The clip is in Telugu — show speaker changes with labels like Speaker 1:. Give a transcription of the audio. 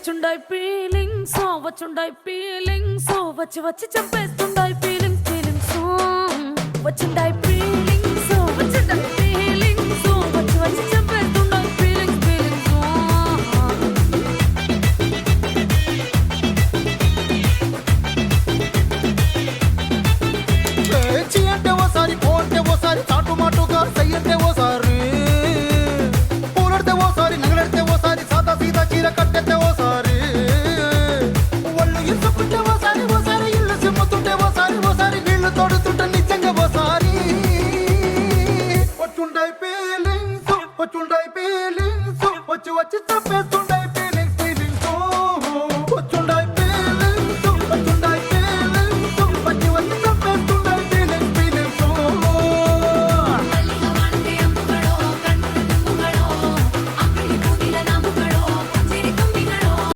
Speaker 1: వచ్చుండాయి ఫీలింగ్స్ వచ్చుండాయి ఫీలింగ్స్ వచ్చి వచ్చి చంపేస్తుండాయి ఫీలింగ్స్ ఫీలింగ్స్ వచ్చుండాయి ఫీలింగ్స్